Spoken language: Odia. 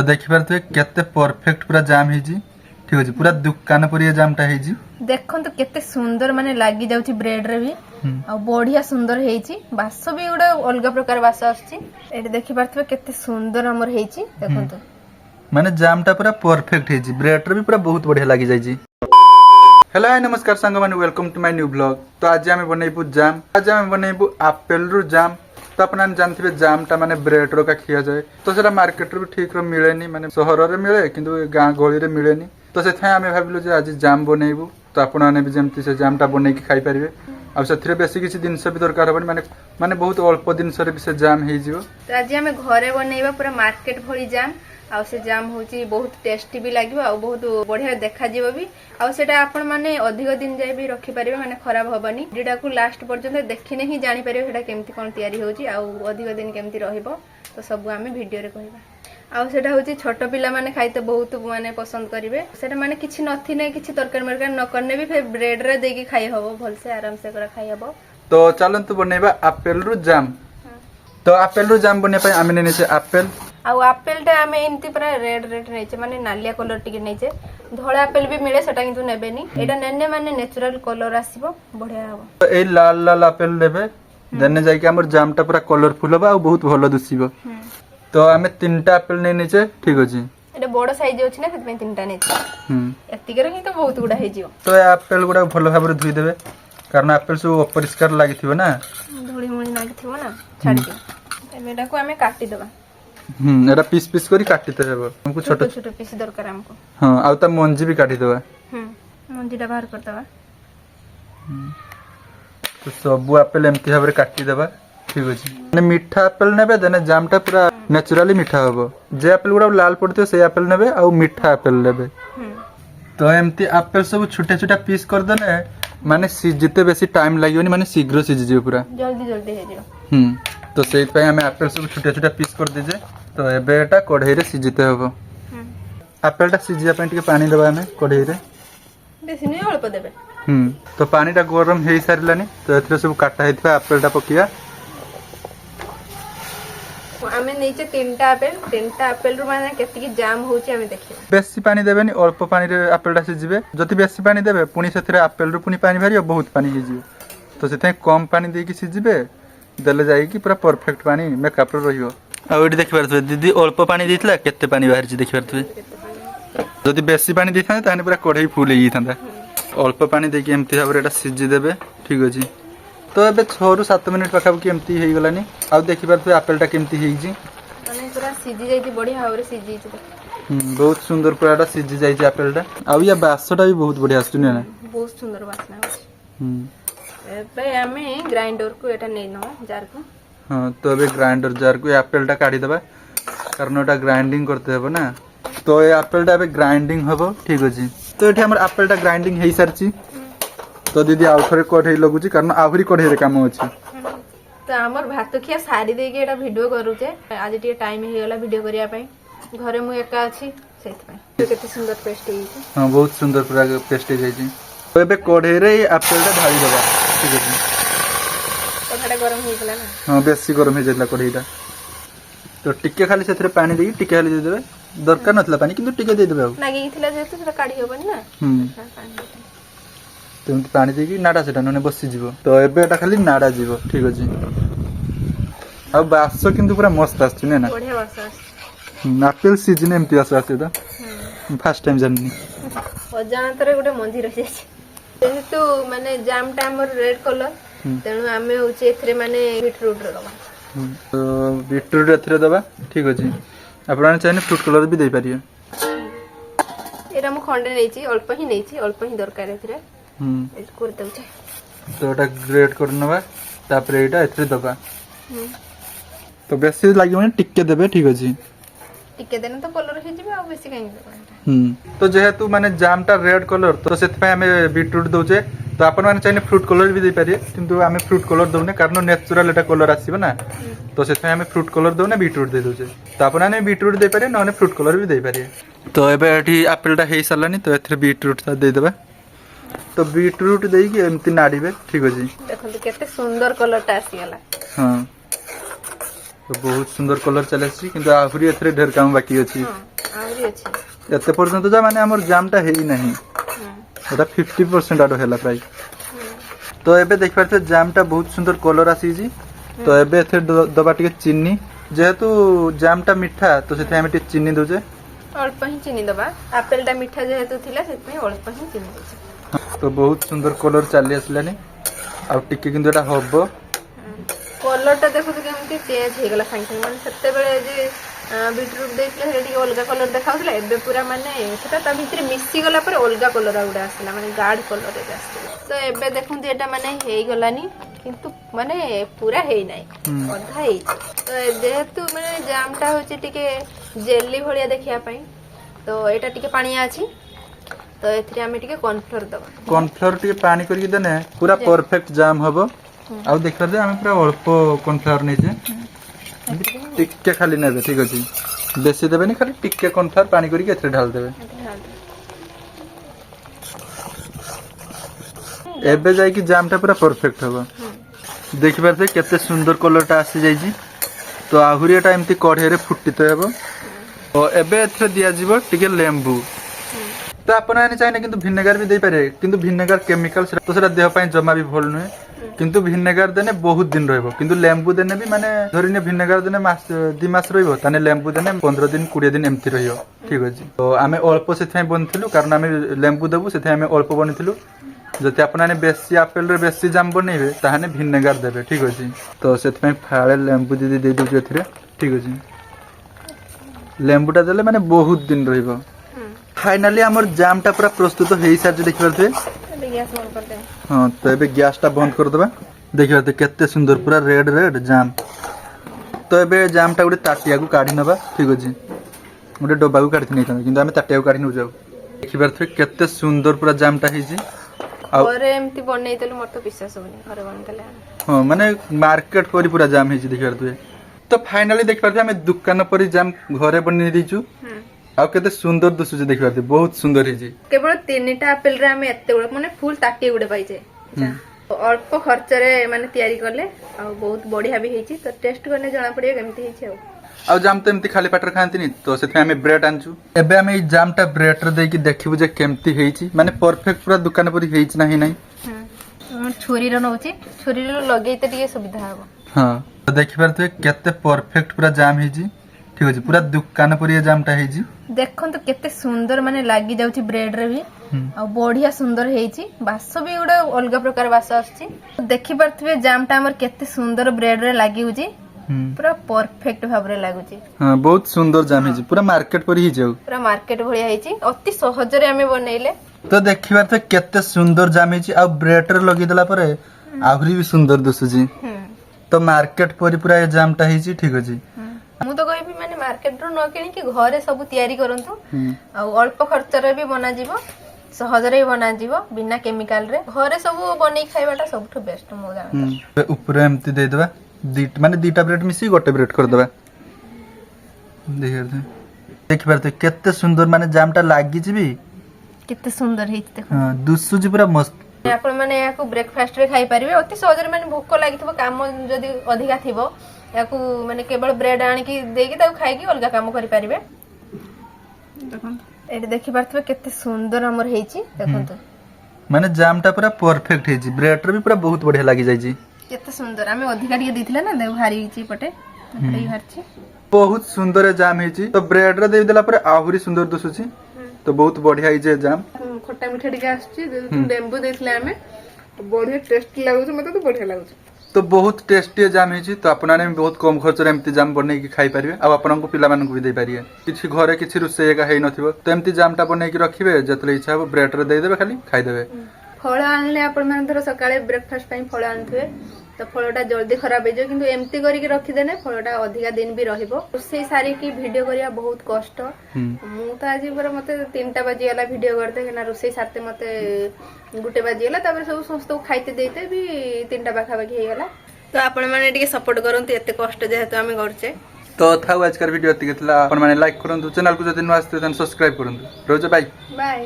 तो देखि पारथि केते परफेक्ट पूरा जाम हेजी ठीक अछि पूरा दुकान पर ये जामटा हेजी देखन तो केते सुंदर माने लागी जाउची ब्रेड रे भी आ बढ़िया सुंदर हेची बास भी उडा अलग प्रकार बास आछी एटी देखि पारथि केते सुंदर हमर हेची देखन तो माने जामटा पूरा परफेक्ट हेजी ब्रेड रे भी पूरा बहुत बढ़िया लागी जाइजी। हेलो हाय नमस्कार संग माने welcome to my new blog. तो आज आमे बनेबु जाम, आज आमे बनेबु एप्पल रो जाम। तो अपना जानथिबे जामटा माने ब्रेड रो का खिया जाए तो सेटा मार्केट रो भी ठीक रो मिलेनी माने शहर रे मिले किंतु गां गळी रे मिलेनी। तो सेथाय आमे भाबिलु जे आज जाम बनेबु तो आपण माने भी जेमति से जामटा बनै कि खाइ परिबे आ सेथरे बेसी किछि दिन से भी दरकार होबनी माने माने बहुत अल्प दिन से भी से जाम हेइ जिवो। तो आज आमे घरे बनेबा पूरा मार्केट भरी जाम आ से जाम होची बहुत टेस्टी भी लागिबो आ बहुत बढ़िया देखा जीवो भी आ सेटा आपण माने अधिक दिन जाय भी रखि परिबे माने खराब होबनी जेटा को लास्ट पर्यंत देखिने ही जानि परिबे सेटा केमति कोन तयारी होची आ अधिक दिन केमति रहिबो तो सब आमे वीडियो रे कहबा। आ सेटा होची छोट पिला माने खाइते बहुत माने पसंद करिवे सेटा माने किछि नथि नै किछि तरकारी मरकार न करने भी फिर ब्रेड रे देकी खाइ हबो भल से आराम से करा खाइ हबो। तो चलंतु बनेबा एप्पल रो जाम। तो एप्पल रो जाम बने पय आमे नेने से एप्पल आ एप्पल टा आमे एमती पूरा रेड रेड नैचे माने नालिया कलर टिके नैचे धोळा एप्पल भी मिले सेटा किंतु नेबेनी एटा नेने माने नेचुरल कलर आसीबो बढ़िया हबो। तो ए लाल लाल एप्पल लेबे देने जाय कि हमर जामटा पूरा कलरफुल होबा आ बहुत भलो दुसिबो। तो आमे तीनटा एप्पल नै नेचे ठीक अछि एटा बड़ साइज अछि ना सेतमे तीनटा नेचे एतिके रे तो बहुत गुडा हे जियो। तो एप्पल गुडा भलो भाबरे धुई देबे कारण एप्पल सब अपरिष्कार लागिथिबो ना धूली मुली लागिथिबो ना छाडी के एमेटा को आमे काटी देबा। एटा पीस पीस करी काटिते हेबो हमको छोटो छोटो पीस दरकार हमको। हां आ त मंजी भी काटी देबा मंजीटा बाहर कर देबा। तो सब एप्पल एमती भाबरे काटी देबा ठीक अछि माने मीठा एप्पल नेबे देने जामटा पूरा नेचुरली मीठा होबो जे एप्पल गुडा लाल पड़ते से एप्पल नेबे आ मीठा एप्पल लेबे। तो एमती एप्पल सब छोटा छोटा पीस कर देने माने सिजते बेसी टाइम लागियोनी माने शीघ्र सिज जियो पूरा जल्दी जल्दी हे जियो। तो सेइ पय हमें एप्पल सब छोटा छोटा पीस कर दीजे तो एबे एटा कढ़ाई रे सिजते हबो। एप्पल टा सिजिया पय टिके पानी देबा हमें कढ़ाई रे बेसी नै अल्प देबे। तो पानी टा गरम हेई सारलानी तो एथरे सब काटा हेतबा एप्पल टा पकिया आमे नीचे तीनटा एप्पल रु माने केति जाम होची आमे देखिबा। बेसी पानी देबेनी अल्प पानी रे एप्पल टा सिजिबे जति बेसी पानी देबे पुनी सेथरे एप्पल रु पुनी पानी भारियो बहुत पानी हे जियो तो सेथे कम पानी दे कि सिजिबे देले जाई कि पूरा परफेक्ट पानी मेकअप रो रहियो। आ ओडी देखि परथबे दीदी अल्प पानी देथिला केते पानी बाहर छि देखि परथबे जति बेसी पानी देथाने ताने पूरा कढ़ाई फुल हेई थांदा अल्प पानी दे कि एमती भाबरे एटा सिजि देबे ठीक अछि। तो एबे 6 रु 7 मिनिट पाखा कि एमती हेई गलानी आ देखि परथबे एप्पल टा केमती हेई छि माने पूरा सिजि जाईति बढ़िया भाबरे सिजि छि बहुत सुंदर पूरा एटा सिजि जाई छि एप्पल टा आ या बासटा भी बहुत बढ़िया आछुनी ना बहुत सुंदर वासना होछि। एबे आमे ग्राइंडर को एटा नै न जार को हां तो एबे ग्राइंडर जार को एप्पल टा काढी देबा कारण ओटा ग्राइंडिंग करते हेबो ना तो ए एप्पल टा एबे ग्राइंडिंग हबो ठीक अछि। तो एठी हमर एप्पल टा ग्राइंडिंग हेई सारछि तो दीदी आउ थरे कढ़ाई लगुछि कारण आहुरी कढ़ाई रे काम अछि। तो हमर भात खिया सारी दे के एटा वीडियो करूचे आज टी टाइम हे गेला वीडियो करिया पई घरे मु एका अछि सेत पई तो केते सुंदर पेस्ट हेई छि। हां बहुत सुंदर पूरा पेस्ट हे जाई छि। तो एबे कढ़ाई रे एप्पल टा ढाली देबा ठीक अछि। कढ़ाईटा गरम हे गेला ना हां बेसी गरम हे जाइला कढ़ाईटा तो टिके खाली सेथरे पानी देई टिके खाली दे देबे दरकार नथला पानी किंतु टिके दे देबे लागी थिला जेतु सेटा काढी होबन ना तुम पानी देकी नाडा सेटा नने बसी जीवो तो एबे एटा खाली नाडा जीवो ठीक अछि। आ बास किंतु पूरा मस्त आछी ने ना बढ़िया बास आछी एप्पल सीजन एमती आछी तो फर्स्ट टाइम जाननी अजानतरे गोटे मंजी रहि जाछि जेहेतु माने जाम टा हमर रेड कलर तेनु आमे होचे एथरे माने बीटरूट रो दबा तो बीटरूट एथरे दबा ठीक अछि। आपण चाहे फ्रूट कलर भी दे पारियो एरा मु खंडे नेछि अल्प ही दरकार एथरे कर दउछे तो एटा ग्रेट करनबा तापरे एटा एथरे दबा तो बेसी लागियो टिके देबे ठीक अछि टिके देना तो कलर हे जिबे आ बेसी काई देबा। तो जेहेतु माने जामटा रेड कलर तो सेत पय हमें बीटरूट दोचे तो आपण माने चाहे फ्रूट कलर भी दे पारिए किंतु हमें फ्रूट कलर दोने कारण नेचुरल एटा कलर आसीबो ना तो सेत पय हमें फ्रूट कलर दोने बीटरूट दे दोचे तो आपण माने बीटरूट दे पारिए नने फ्रूट कलर भी दे पारिए। तो एबे एठी एप्पल टा हेई सरलानी तो एथरे बीटरूट ता दे देबा तो बीटरूट देई कि एमती नाडीबे ठीक अछि। देखन केते सुंदर कलर टा आसी गेला हां तो बहुत सुंदर कलर चले छी किंतु आहुरी एथरे ढेर काम बाकी अछि। ଆହୁରି ଅଛି। ଏତେ ପର୍ଯ୍ୟନ୍ତ ଯା ମାନେ ଆମର ଜାମଟା ହେଇନାହିଁ, ଏଟା 50% ଆଡ ହେଲା ପ୍ରାୟ। ତ ଏବେ ଦେଖିପାରୁଥିବେ ଜାମଟା ବହୁତ ସୁନ୍ଦର କଲର ଆସିଛି। ତ ଏବେ ଏଥିରେ ଦବା ଟିକେ ଚିନି, ଯେହେତୁ ଜାମଟା ମିଠା ତ ସେଥିପାଇଁ ଆମେ ଟିକେ ଚିନି ଦଉଛେ। ଅଳ୍ପ ହିଁ ଚିନି ଦବା, ଆପେଲଟା ମିଠା ଯେହେତୁ ଥିଲା ସେଥିପାଇଁ ଅଳ୍ପ ହିଁ ଚିନି ଦଉଛି। ତ ବହୁତ ସୁନ୍ଦର କଲର ଚାଲି ଆସିଲାନି, ଆଉ ଟିକେ କିନ୍ତୁ ଏଟା ହବ। କଲରଟା ଦେଖୁଛୁ କେମିତି ଚେଞ୍ଜ ହେଇଗଲା ସାଙ୍ଗେ ସାଙ୍ଗେ, ମାନେ ସେତେବେଳେ ଯେ ବିଟରୁଟ ଦେଇଥିଲେ ସେଟା ଟିକେ ଅଲଗା କଲର ଦେଖାଉଥିଲା, ଏବେ ପୁରା ମାନେ ସେଟା ତା ଭିତରେ ମିଶିଗଲା ପରେ ଅଲଗା କଲର ଗୁଡା ଆସିଲା, ମାନେ ଗାଢ କଲର ଏବେ ଆସିଲା। ତ ଏବେ ଦେଖନ୍ତୁ ଏଟା ମାନେ ହେଇଗଲାନି, କିନ୍ତୁ ମାନେ ପୁରା ହେଇନାହିଁ, ଅଧା ହେଇଛି। ତ ଯେହେତୁ ମାନେ ଜାମଟା ହଉଛି ଟିକେ ଜେଲି ଭଳିଆ ଦେଖିବା ପାଇଁ, ତ ଏଇଟା ଟିକେ ପାଣିଆ ଅଛି, ତ ଏଥିରେ ଆମେ ଟିକେ କର୍ନଫ୍ଲୋର ଦବା। କର୍ନଫ୍ଲୋର ଟିକେ ପାଣି କରିକି ଦେନେ ପୁରା ପରଫେକ୍ଟ ଜାମ ହବ। ଆଉ ଦେଖିବା ଆମେ ପୁରା ଅଳ୍ପ କର୍ନଫ୍ଲୋର ନେଇଛେ, ଟିକେ ଖାଲି ନେବେ, ଠିକ ଅଛି। ବେଶୀ ଦେବେନି, ଖାଲି ଟିକେ କର୍ନଫ୍ଲୋର ପାଣି କରିକି ଏଥିରେ ଢାଳି ଦେବେ। ଏବେ ଯାଇକି ଜାମଟା ପୁରା ପରଫେକ୍ଟ ହବ। ଦେଖିପାରୁଥିବେ କେତେ ସୁନ୍ଦର କଲରଟା ଆସିଯାଇଛି। ତ ଆହୁରି ଏଟା ଏମିତି କଢେଇରେ ଫୁଟିତ ହେବ। ତ ଏବେ ଏଥିରେ ଦିଆଯିବ ଟିକେ ଲେମ୍ବୁ। ତ ଆପଣ ମାନେ ଚାହିଁଲେ କିନ୍ତୁ ଭିନେଗାର ବି ଦେଇପାରିବେ, କିନ୍ତୁ ଭିନେଗାର କେମିକାଲ, ସେଟା ଦେହ ପାଇଁ ଜମା ବି ଭଲ ନୁହେଁ। କିନ୍ତୁ ଭିନେଗାର ଦେନେ ବହୁତ ଦିନ ରହିବ, କିନ୍ତୁ ଲେମ୍ବୁ ଦେନେ ବି ମାନେ ଧରିନିଅ ଭିନେଗାର ଦେନେ 2 ମାସ ରହିବ, ତାହେଲେ ଲେମ୍ବୁ ଦେନେ 15 ଦିନ 20 ଦିନ ଏମିତି ରହିବ, ଠିକ ଅଛି। ତ ଆମେ ଅଳ୍ପ ସେଥିପାଇଁ ବନେଇଥିଲୁ, କାରଣ ଆମେ ଲେମ୍ବୁ ଦେବୁ, ସେଥିପାଇଁ ଆମେ ଅଳ୍ପ ବନେଇଥିଲୁ। ଯଦି ଆପଣ ବେଶୀ ଆପେଲରେ ବେଶୀ ଜାମ ବନେଇବେ ତାହେଲେ ଭିନେଗାର ଦେବେ, ଠିକ ଅଛି। ତ ସେଥିପାଇଁ ଫାଳେ ଲେମ୍ବୁ ଦେଇ ଦଉଛୁ ଏଥିରେ, ଠିକ ଅଛି। ଲେମ୍ବୁଟା ଦେଲେ ମାନେ ବହୁତ ଦିନ ରହିବ। ଫାଇନାଲି ଆମର ଜାମଟା ପୁରା ପ୍ରସ୍ତୁତ ହେଇସାରିଛି, ଦେଖିପାରୁଥିବେ। ହଁ, ତ ଏବେ ଗ୍ୟାସଟା ବନ୍ଦ କରିଦବା। ଦେଖିପାରୁଥିବେ କେତେ ସୁନ୍ଦର ପୁରା ରେଡ ରେଡ ଜାମ। ତ ଏବେ ଜାମଟା ଗୋଟେ ତାଟିଆକୁ କାଢି ନବା, ଠିକ ଅଛି। ଗୋଟେ ଡବାକୁ କାଢି ନେଇଥାନ୍ତେ, କିନ୍ତୁ ଆମେ ତାଟିଆକୁ କାଢି ନେଉଛୁ। ଦେଖିପାରୁଥିବେ କେତେ ସୁନ୍ଦର ପୁରା ଜାମଟା ହେଇଛି। ଘରେ ଏମିତି ବନେଇଦେଲୁ, ମୋର ତ ବିଶ୍ୱାସ ହଉନି ଘରେ ବନେଇଦେଲେ। ହଁ, ମାନେ ମାର୍କେଟ ପରି ପୁରା ଜାମ ହେଇଛି, ଦେଖିପାରୁଥିବେ। ତ ଫାଇନାଲି ଦେଖିପାରୁଥିବେ ଆମେ ଦୋକାନ ପରି ଜାମ ଘରେ ବନେଇ ଦେଇଛୁ। ଆଉ କେତେ ସୁନ୍ଦର ଦିଶୁଛି, ଦେଖିପାରୁଥିବେ ବହୁତ ସୁନ୍ଦର ହେଇଛି। କେବଳ 3ଟା ଆପେଲରେ ଆମେ ଏତେ ଗୁଡେ ମାନେ ଫୁଲ ତାଟିଏ ଗୁଡେ ପାଇଛେ। ଅଳ୍ପ ଖର୍ଚ୍ଚରେ ମାନେ ତିଆରି କଲେ, ଆଉ ବହୁତ ବଢିଆ ବି ହେଇଛି। ତ ଟେଷ୍ଟ କଲେ ଜଣା ପଡିବ କେମିତି ହେଇଛି। ଆଉ ଜାମ ତ ଏମିତି ଖାଲି ପାଟରେ ଖାଆନ୍ତିନି, ତ ସେଥିପାଇଁ ଆମେ ବ୍ରେଡ ଆଣିଛୁ। ଏବେ ଆମେ ଏଇ ଜାମଟା ବ୍ରେଡରେ ଦେଇକି ଦେଖିବୁ ଯେ କେମିତି ହେଇଛି, ମାନେ ପରଫେକ୍ଟ ପୁରା ଦୋକାନ ପରି ହେଇଛି ନା ନାହିଁ। ଛୁରୀର ନଉଛି, ଛୁରୀର ଲଗେଇତେ ଟିକେ ସୁବିଧା ହବ। ହଁ, ଦେଖିପାରୁଥିବେ କେତେ ପରଫେକ୍ଟ ପୁରା ଜାମ ହେଇଛି, ଠିକ ଅଛି। ପୁରା ଦୋକାନ ପରି ଏ ଜାମଟା ହେଇଛି। ଦେଖନ୍ତୁ କେତେ ସୁନ୍ଦର ମାନେ ଲାଗି ଯାଉଛି ବ୍ରେଡରେ ବି, ଆଉ ବଢିଆ ସୁନ୍ଦର ହେଇଛି। ବାସ ବି ଗୋଟେ ଅଲଗା ପ୍ରକାର ବାସ ଆସୁଛି। ଦେଖିପାରୁଥିବେ ଜାମଟା ଆମର କେତେ ସୁନ୍ଦର ବ୍ରେଡରେ ଲାଗିଉଛି, ପୁରା ପରଫେକ୍ଟ ଭାବରେ ଲାଗୁଛି। ହଁ, ବହୁତ ସୁନ୍ଦର ଜାମ ହେଇଛି, ପୁରା ମାର୍କେଟ ପରି ହେଇଛି। ଆଉ ପୁରା ମାର୍କେଟ ଭଳିଆ ହେଇଛି, ଅତି ସହଜରେ ଆମେ ବନେଇଲେ। ତ ଦେଖିପାରୁଥିବେ କେତେ ସୁନ୍ଦର ଜାମ ହେଇଛି, ଆଉ ବ୍ରେଡରେ ଲଗେଇଦେଲା ପରେ ଆହୁରି ବି ସୁନ୍ଦର ଦିଶୁଛି। ତ ମାର୍କେଟ ପରି ପୁରା ଏ ଜାମଟା ହେଇଛି, ଠିକ ଅଛି। ମୁଁ ତ କହିବି ମାନେ ମାର୍କେଟରୁ ନ କିଣିକି ଘରେ ସବୁ ତିଆରି କରନ୍ତୁ, ଆଉ ଅଳ୍ପ ଖର୍ଚ୍ଚରେ ବି ବନାଯିବ, ସହଜରେ ବି ବନାଯିବ, ବିନା କେମିକାଲରେ। ଘରେ ସବୁ ବନେଇ ଖାଇବାଟା ସବୁଠୁ ବେଷ୍ଟ ମୁଁ ଜାଣିଛି। ଉପରେ ଏମିତି ଦେଇଦବା, ମାନେ 2ଟା ବ୍ରେଡ ମିଶିକି ଗୋଟେ ବ୍ରେଡ କରିଦବା। ଦେଖିପାରୁଥିବେ କେତେ ସୁନ୍ଦର ମାନେ ଜାମଟା ଲାଗିଛି ବି, କେତେ ସୁନ୍ଦର ହେଇଛି। ହଁ, ଦୁଶୁଛି ପୁରା ମସ୍ତ। ଆପଣ ମାନେ ଏହାକୁ ବ୍ରେକଫାଷ୍ଟରେ ଖାଇପାରିବେ, ଅତି ସହଜରେ। ମାନେ ଭୋକ ଲାଗିଥିବ, କାମ ଯଦି ଅଧିକା ଥିବ, ୟାକୁ ମାନେ କେବଳ ବ୍ରେଡ ଆଣିକି ଦେଇକି ତାକୁ ଖାଇକି ଅଲଗା କାମ କରିପାରିବେ। ଏଠି ଦେଖିପାରୁଥିବେ କେତେ ସୁନ୍ଦର ଆମର ହେଇଛି, ଦେଖନ୍ତୁ। ମାନେ ଜାମଟା ପୁରା ପରଫେକ୍ଟ ହେଇଛି, ବ୍ରେଡରେ ବି ପୁରା ବହୁତ ବଢିଆ ଲାଗି ଯାଇଛି। କେତେ ସୁନ୍ଦର, ଆମେ ଅଧିକା ଟିକେ ଦେଇଥିଲେ ନା, ଦେଖ ଭାରି ହେଇଛି ପଟେ, ବାହାରିଛି। ବହୁତ ସୁନ୍ଦର ଜାମ ହେଇଛି। ତ ବ୍ରେଡରେ ଦେଇଦେଲା ପରେ ଆହୁରି ସୁନ୍ଦର ଦିଶୁଛି। ତ ବହୁତ ବଢିଆ ହେଇଛି ଜାମ। ଖଟା ମିଠା ଟିକେ ଆସୁଛି, ଲେମ୍ବୁ ଦେଇଥିଲେ ଆମେ, ବଢିଆ ଟେଷ୍ଟି ଲାଗୁଛି, ମତେ ତ ବଢିଆ ଲାଗୁଛି। ତ ବହୁତ ଟେଷ୍ଟି ଜାମ ହେଇଛି। ତ ଆପଣମାନେ ବହୁତ କମ ଖର୍ଚ୍ଚରେ ଏମିତି ଜାମ ବନେଇକି ଖାଇପାରିବେ, ଆଉ ଆପଣଙ୍କ ପିଲାମାନଙ୍କୁ ବି ଦେଇପାରିବେ। କିଛି ଘରେ କିଛି ରୋଷେଇ ଏକା ହେଇନଥିବ, ତ ଏମିତି ଜାମଟା ବନେଇକି ରଖିବେ, ଯେତେବେଳେ ଇଚ୍ଛା ହବ ବ୍ରେଡରେ ଦେଇଦେବେ, ଖାଲି ଖାଇଦେବେ। ଫଳ ଆଣିଲେ ଆପଣ ମାନେ ଧର ସକାଳେ ବ୍ରେକଫାଷ୍ଟ ପାଇଁ ଫଳ ଆଣିଥିବେ, ତ ଫଳଟା ଜଲ୍ଦି ଖରାପ ହେଇଯିବ, କିନ୍ତୁ ଏମିତି କରିକି ରଖିଦେଲେ ଫଳଟା ଅଧିକା ଦିନ ବି ରହିବ। ରୋଷେଇ ସାରିକି ଭିଡିଓ କରିବା ବହୁତ କଷ୍ଟ। ମୁଁ ତ ଆଜି ପୁରା ମତେ 3ଟା ବାଜିଗଲା ଭିଡିଓ କରିତେ, କାହିଁକିନା ରୋଷେଇ ସାରତେ ମତେ 1 ବାଜିଗଲା। ତାପରେ ସବୁ ସମସ୍ତଙ୍କୁ ଖାଇତେ ଦେଇତେ ବି 3ଟା ପାଖାପାଖି ହେଇଗଲା। ତ ଆପଣ ମାନେ ଟିକେ ସପୋର୍ଟ କରନ୍ତୁ, ଏତେ କଷ୍ଟ ଯେହେତୁ ଆମେ କରୁଛେ। ତ ଥାଉ, ଆଜିକାର ଭିଡିଓ ଏତିକି ଥିଲା। ଆପଣ ମାନେ ଲାଇକ୍ କରନ୍ତୁ, ଚ୍ୟାନେଲକୁ ଯଦି ନୂଆ ଆସିଥିବେ ତାହେଲେ ସବସ୍କ୍ରାଇବ କରନ୍ତୁ। ରହୁଛି, ବାଇ ବାଇ।